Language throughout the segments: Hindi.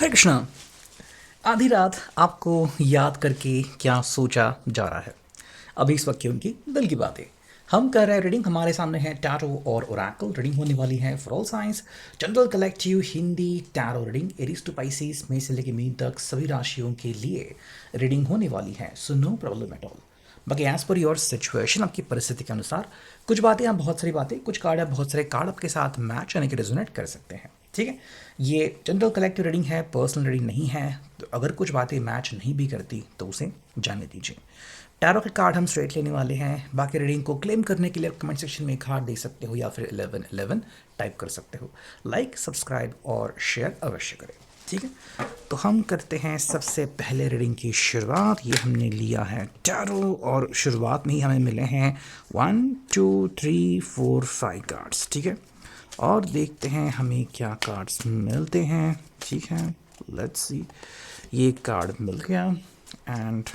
हरे कृष्णा। आधी रात आपको याद करके क्या सोचा जा रहा है? अभी इस वक्त की उनकी दिल की बातें हम कर रहे हैं। रीडिंग हमारे सामने है टैरो और ओरेकल रीडिंग होने वाली है for all signs general collective Hindi tarot reading Aries to Pisces में से लेकर मीन तक सभी राशियों के लिए रीडिंग होने वाली है। So no problem at all. बाकी एज पर योर सिचुएशन, आपकी परिस्थिति के अनुसार कुछ बातें या बहुत सारी बातें, कुछ कार्ड या बहुत सारे कार्ड आपके साथ मैच यानी कि रेजोनेट कर सकते हैं। ठीक है, ये जनरल कलेक्टिव रीडिंग है, पर्सनल रीडिंग नहीं है। तो अगर कुछ बातें मैच नहीं भी करती तो उसे जाने दीजिए। टैरो के कार्ड हम स्ट्रेट लेने वाले हैं। बाकी रीडिंग को क्लेम करने के लिए कमेंट सेक्शन में एक हार्ट दे सकते हो या फिर 1111 टाइप कर सकते हो। लाइक, सब्सक्राइब और शेयर अवश्य करें। ठीक है, तो हम करते हैं सबसे पहले रीडिंग की शुरुआत। ये हमने लिया है टैरो और शुरुआत में ही हमें मिले हैं 1 2 3 4 5 कार्ड्स। ठीक है, और देखते हैं हमें क्या कार्ड्स मिलते हैं। ठीक है, लेट्स सी। ये कार्ड मिल गया एंड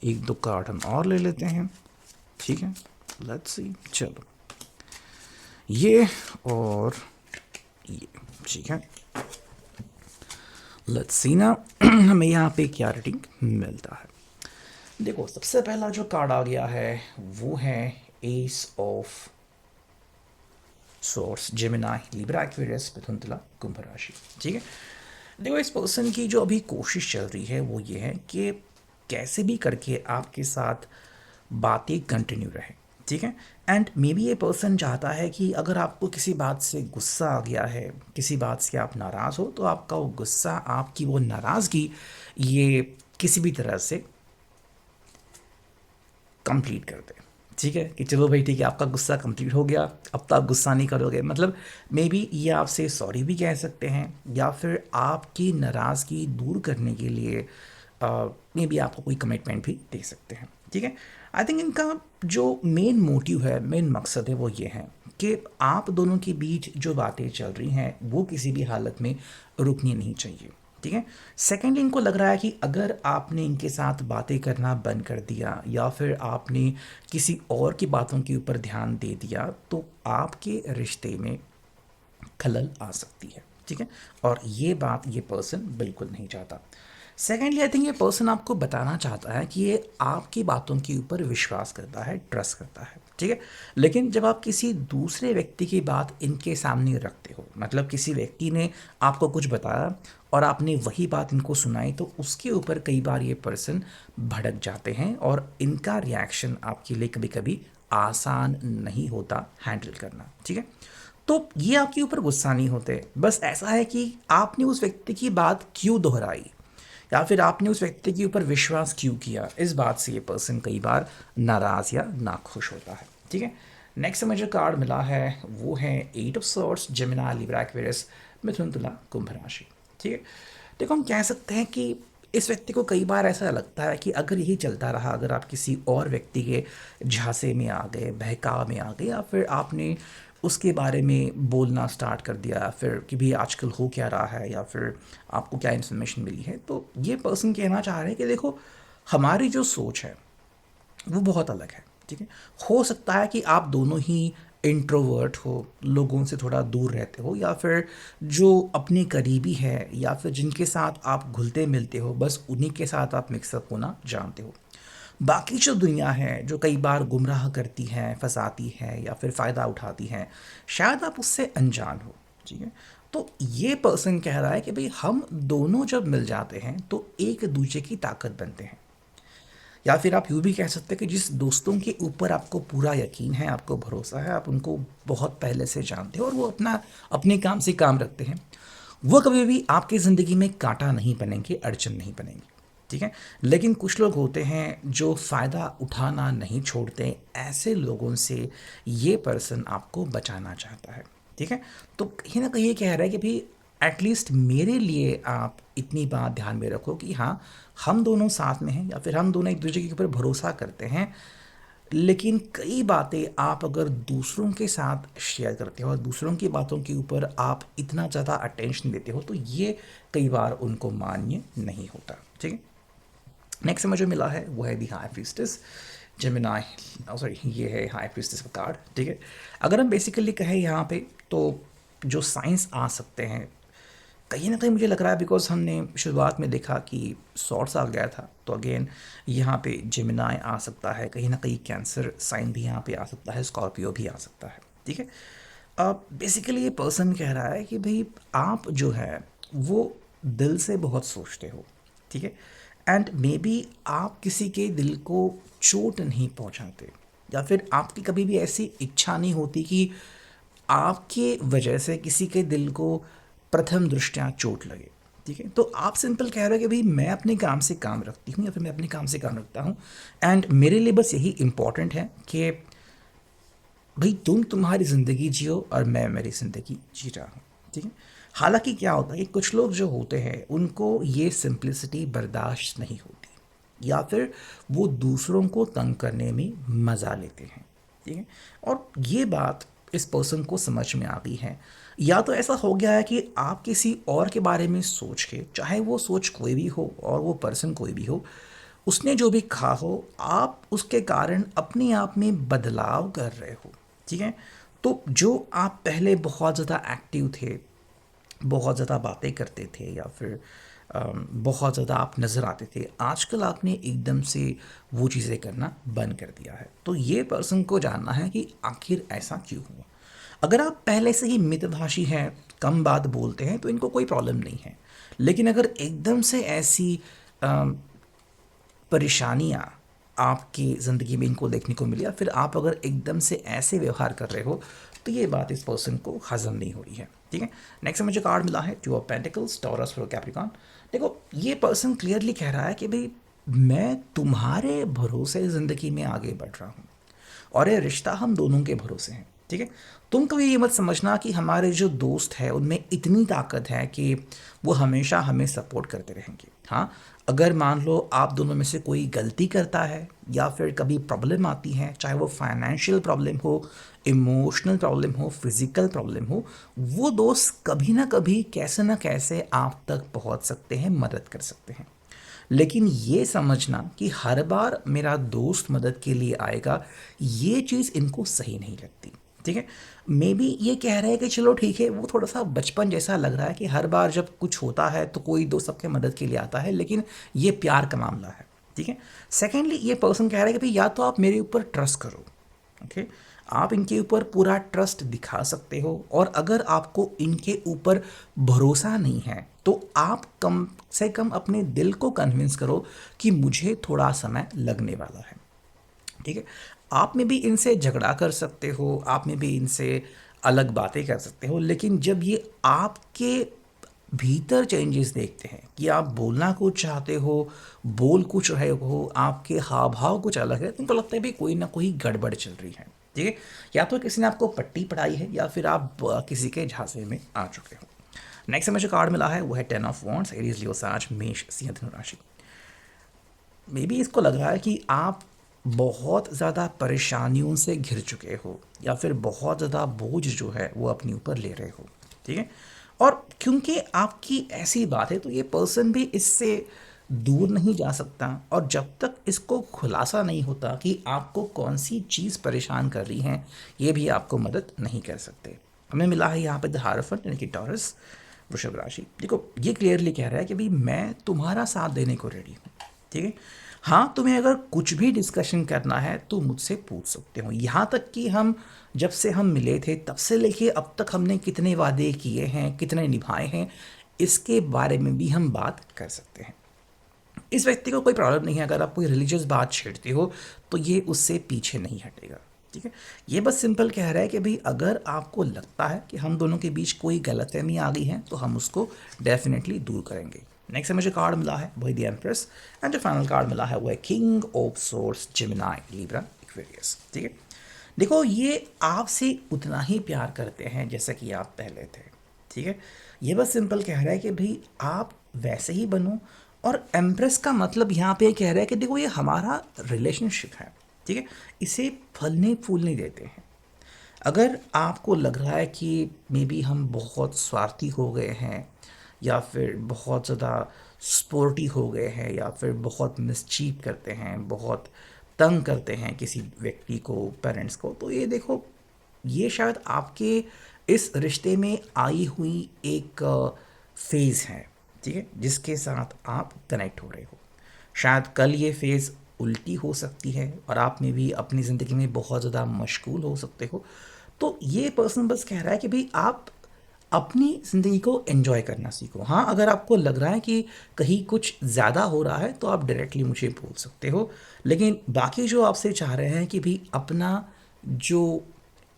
एक दो कार्ड हम और ले लेते हैं। ठीक है, लेट्स सी। चलो, ये और ये। ठीक है, लेट्स सी ना हमें यहाँ पे क्या रेटिंग मिलता है। देखो, सबसे पहला जो कार्ड आ गया है वो है ace of swords, Gemini, Libra, Aquarius, Mithun, Tula, Kumbh राशि। ठीक है, देखो इस पर्सन की जो अभी कोशिश चल रही है वो ये है कि कैसे भी करके आपके साथ बातें कंटिन्यू रहे। ठीक है, एंड मे बी ये पर्सन चाहता है कि अगर आपको किसी बात से गुस्सा आ गया है, किसी बात से आप नाराज़ हो, तो आपका वो गुस्सा, आपकी वो नाराज़गी ये किसी भी तरह से कंप्लीट कर दे। ठीक है, कि चलो भाई ठीक है, आपका गुस्सा कंप्लीट हो गया, अब तो आप गुस्सा नहीं करोगे। मतलब मे बी ये आपसे सॉरी भी कह सकते हैं या फिर आपकी नाराज़गी दूर करने के लिए मे बी आपको कोई कमिटमेंट भी दे सकते हैं। ठीक है, आई थिंक इनका जो मेन मोटिव है, मेन मकसद है वो ये है कि आप दोनों के बीच जो बातें चल रही हैं वो किसी भी हालत में रुकनी नहीं चाहिए। ठीक है, सेकेंडली इनको लग रहा है कि अगर आपने इनके साथ बातें करना बंद कर दिया या फिर आपने किसी और की बातों के ऊपर ध्यान दे दिया तो आपके रिश्ते में खलल आ सकती है। ठीक है, और ये बात ये पर्सन बिल्कुल नहीं चाहता। सेकेंडली आई थिंक ये पर्सन आपको बताना चाहता है कि ये आपकी बातों के ऊपर विश्वास करता है, ट्रस्ट करता है। ठीक है, लेकिन जब आप किसी दूसरे व्यक्ति की बात इनके सामने रखते हो, मतलब किसी व्यक्ति ने आपको कुछ बताया और आपने वही बात इनको सुनाई, तो उसके ऊपर कई बार ये पर्सन भड़क जाते हैं और इनका रिएक्शन आपके लिए कभी कभी आसान नहीं होता हैंडल करना। ठीक है, तो ये आपके ऊपर गुस्सा नहीं होते, बस ऐसा है कि आपने उस व्यक्ति की बात क्यों दोहराई या फिर आपने उस व्यक्ति के ऊपर विश्वास क्यों किया, इस बात से ये पर्सन कई बार नाराज या नाखुश होता है। ठीक है, नेक्स्ट में जो कार्ड मिला है वो है 8 of swords, Gemini, Libra, Aquarius, Mithun, Tula, Kumbh राशि। ठीक है, देखो हम कह सकते हैं कि इस व्यक्ति को कई बार ऐसा लगता है कि अगर यही चलता रहा, अगर आप किसी और व्यक्ति के झांसे में आ गए, बहकाव में आ गए या फिर आपने उसके बारे में बोलना स्टार्ट कर दिया, फिर कि भी आजकल हो क्या रहा है या फिर आपको क्या इन्फॉर्मेशन मिली है, तो ये पर्सन कहना चाह रहे हैं कि देखो, हमारी जो सोच है वो बहुत अलग है। ठीक है, हो सकता है कि आप दोनों ही इंट्रोवर्ट हो, लोगों से थोड़ा दूर रहते हो, या फिर जो अपने करीबी है या फिर जिनके साथ आप घुलते मिलते हो बस उन्हीं के साथ आप मिक्सअप होना जानते हो। बाकी जो दुनिया है जो कई बार गुमराह करती है, फंसाती है या फिर फ़ायदा उठाती है, शायद आप उससे अनजान हो। ठीक है, तो ये पर्सन कह रहा है कि भाई हम दोनों जब मिल जाते हैं तो एक दूसरे की ताकत बनते हैं। या फिर आप यूँ भी कह सकते हैं कि जिस दोस्तों के ऊपर आपको पूरा यकीन है, आपको भरोसा है, आप उनको बहुत पहले से जानते हो और वो अपने काम से काम रखते हैं, वो कभी भी आपकी ज़िंदगी में कांटा नहीं बनेंगे, अड़चन नहीं बनेंगे। ठीक है, लेकिन कुछ लोग होते हैं जो फ़ायदा उठाना नहीं छोड़ते, ऐसे लोगों से ये पर्सन आपको बचाना चाहता है। ठीक है, तो कहीं ना कहीं ये कह रहा है कि भाई एटलीस्ट मेरे लिए आप इतनी बात ध्यान में रखो कि हाँ, हम दोनों साथ में हैं या फिर हम दोनों एक दूसरे के ऊपर भरोसा करते हैं, लेकिन कई बातें आप अगर दूसरों के साथ शेयर करते हो और दूसरों की बातों के ऊपर आप इतना ज़्यादा अटेंशन देते हो तो ये कई बार उनको मान्य नहीं होता। ठीक है, नेक्स्ट में जो मिला है वो है दी हाई प्रीस्टेस, जेमिनाई, सॉरी ये है हाई प्रीस्टेस का कार्ड। ठीक है, अगर हम बेसिकली कहें यहाँ पे तो जो साइंस आ सकते हैं कहीं ना कहीं मुझे लग रहा है बिकॉज हमने शुरुआत में देखा कि सॉर्ट्स आ गया था, तो अगेन यहाँ पे जिमिनाई आ सकता है, कहीं ना कहीं कैंसर साइन भी यहाँ पे आ सकता है, स्कॉर्पियो भी आ सकता है। ठीक है, अब बेसिकली ये पर्सन कह रहा है कि भाई आप जो है वो दिल से बहुत सोचते हो। ठीक है, एंड मे बी आप किसी के दिल को चोट नहीं पहुंचाते, या फिर आपकी कभी भी ऐसी इच्छा नहीं होती कि आपके वजह से किसी के दिल को प्रथम दृष्टया चोट लगे। ठीक है, तो आप सिंपल कह रहे हो कि भाई मैं अपने काम से काम रखती हूँ, या फिर मैं अपने काम से काम रखता हूँ, एंड मेरे लिए बस यही इम्पॉर्टेंट है कि भाई तुम तुम्हारी ज़िंदगी जियो और मैं मेरी ज़िंदगी जी रहा हूँ। ठीक है, हालांकि क्या होता है कि कुछ लोग जो होते हैं उनको ये सिंप्लिसिटी बर्दाश्त नहीं होती, या फिर वो दूसरों को तंग करने में मज़ा लेते हैं। ठीक है, और ये बात इस पर्सन को समझ में आ गई है, या तो ऐसा हो गया है कि आप किसी और के बारे में सोच के, चाहे वो सोच कोई भी हो और वो पर्सन कोई भी हो, उसने जो भी कहा हो, आप उसके कारण अपने आप में बदलाव कर रहे हो। ठीक है, तो जो आप पहले बहुत ज़्यादा एक्टिव थे, बहुत ज़्यादा बातें करते थे, या फिर बहुत ज़्यादा आप नज़र आते थे, आजकल आपने एकदम से वो चीज़ें करना बंद कर दिया है। तो ये पर्सन को जानना है कि आखिर ऐसा क्यों हुआ। अगर आप पहले से ही मितभाषी हैं, कम बात बोलते हैं, तो इनको कोई प्रॉब्लम नहीं है। लेकिन अगर एकदम से ऐसी परेशानियाँ आपकी ज़िंदगी में इनको देखने को मिली, या फिर आप अगर एकदम से ऐसे व्यवहार कर रहे हो, तो ये बात इस पर्सन को हजम नहीं हो रही है। ठीक है, नेक्स्ट मुझे कार्ड मिला है two of pentacles, taurus for Capricorn. देखो ये पर्सन क्लियरली कह रहा है कि भाई मैं तुम्हारे भरोसे ज़िंदगी में आगे बढ़ रहा हूँ, और ये रिश्ता हम दोनों के भरोसे हैं। ठीक है, तुम कभी ये मत समझना कि हमारे जो दोस्त हैं उनमें इतनी ताकत है कि वो हमेशा हमें सपोर्ट करते रहेंगे। हाँ, अगर मान लो आप दोनों में से कोई गलती करता है, या फिर कभी प्रॉब्लम आती है, चाहे वो फाइनेंशियल प्रॉब्लम हो, इमोशनल प्रॉब्लम हो, फिजिकल प्रॉब्लम हो, वो दोस्त कभी ना कैसे आप तक पहुंच सकते हैं, मदद कर सकते हैं। लेकिन ये समझना कि हर बार मेरा दोस्त मदद के लिए आएगा, ये चीज़ इनको सही नहीं लगती। ठीक है, मे बी ये कह रहे हैं कि चलो ठीक है, वो थोड़ा सा बचपन जैसा लग रहा है कि हर बार जब कुछ होता है तो कोई दोस्त सबके मदद के लिए आता है, लेकिन ये प्यार का मामला है। ठीक है, सेकेंडली ये पर्सन कह रहा है कि भाई या तो आप मेरे ऊपर ट्रस्ट करो। ओके, आप इनके ऊपर पूरा ट्रस्ट दिखा सकते हो, और अगर आपको इनके ऊपर भरोसा नहीं है तो आप कम से कम अपने दिल को कन्विंस करो कि मुझे थोड़ा समय लगने वाला है। ठीक है, आप में भी इनसे झगड़ा कर सकते हो, आप में भी इनसे अलग बातें कर सकते हो, लेकिन जब ये आपके भीतर चेंजेस देखते हैं कि आप बोलना कुछ चाहते हो, बोल कुछ रहे हो, आपके हाव भाव कुछ अलग है, तो उनको लगता है भी कोई ना कोई गड़बड़ चल रही है। ठीक है, या तो किसी ने आपको पट्टी पढ़ाई है, या फिर आप किसी के झांसे में आ चुके हो। नेक्स्ट में जो कार्ड मिला है वो है ten of wands, Aries Leo साज मेष सिंह धनु राशि। मे बी इसको लग रहा है कि आप बहुत ज़्यादा परेशानियों से घिर चुके हो, या फिर बहुत ज़्यादा बोझ जो है वो अपने ऊपर ले रहे हो। ठीक है, और क्योंकि आपकी ऐसी बात है तो ये पर्सन भी इससे दूर नहीं जा सकता, और जब तक इसको खुलासा नहीं होता कि आपको कौन सी चीज़ परेशान कर रही है, ये भी आपको मदद नहीं कर सकते। हमें मिला है यहाँ पे द हायरोफेंट यानी कि टॉरस, वृषभ राशि। देखो ये क्लियरली कह रहा है कि भाई मैं तुम्हारा साथ देने को रेडी हूँ। ठीक है, हाँ, तुम्हें अगर कुछ भी डिस्कशन करना है तो मुझसे पूछ सकते हो। यहाँ तक कि हम जब से हम मिले थे तब से लेके अब तक हमने कितने वादे किए हैं, कितने निभाए हैं, इसके बारे में भी हम बात कर सकते हैं। इस व्यक्ति को कोई प्रॉब्लम नहीं है, अगर आप कोई रिलीजियस बात छेड़ते हो तो ये उससे पीछे नहीं हटेगा। ठीक है, ये बस सिंपल कह रहा है कि भाई अगर आपको लगता है कि हम दोनों के बीच कोई गलतफहमी आ गई है तो हम उसको डेफिनेटली दूर करेंगे। नेक्स्ट मुझे कार्ड मिला है वही द एम्प्रेस, एंड जो फाइनल कार्ड मिला है वो है king of source, Gemini, Libra, Aquarius. ठीक है, देखो ये आपसे उतना ही प्यार करते हैं जैसा कि आप पहले थे। ठीक है, ये बस सिंपल कह रहा है कि भाई आप वैसे ही बनो, और एम्प्रेस का मतलब यहाँ पे कह रहा है कि देखो ये हमारा रिलेशनशिप है। ठीक है, इसे फलने फूलने देते हैं। अगर आपको लग रहा है कि मे बी हम बहुत स्वार्थी हो गए हैं, या फिर बहुत ज़्यादा स्पोर्टी हो गए हैं, या फिर बहुत मिसचीव करते हैं, बहुत तंग करते हैं किसी व्यक्ति को, पेरेंट्स को, तो ये देखो ये शायद आपके इस रिश्ते में आई हुई एक फेज़ है, ठीक है, जिसके साथ आप कनेक्ट हो रहे हो। शायद कल ये फेज़ उल्टी हो सकती है और आप में भी अपनी ज़िंदगी में बहुत ज़्यादा मशगूल हो सकते हो। तो ये पर्सन बस कह रहा है कि भाई आप अपनी ज़िंदगी को एंजॉय करना सीखो। हाँ, अगर आपको लग रहा है कि कहीं कुछ ज़्यादा हो रहा है तो आप डायरेक्टली मुझे बोल सकते हो, लेकिन बाकी जो आपसे चाह रहे हैं कि भाई अपना जो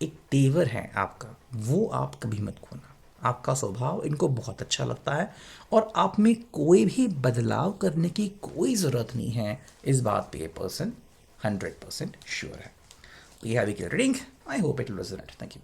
एक तेवर है आपका, वो आप कभी मत खोना। आपका स्वभाव इनको बहुत अच्छा लगता है और आप में कोई भी बदलाव करने की कोई ज़रूरत नहीं है। इस बात पे ये पर्सन 100% श्योर है। तो ये have reading. I hope it will resonate. Thank you.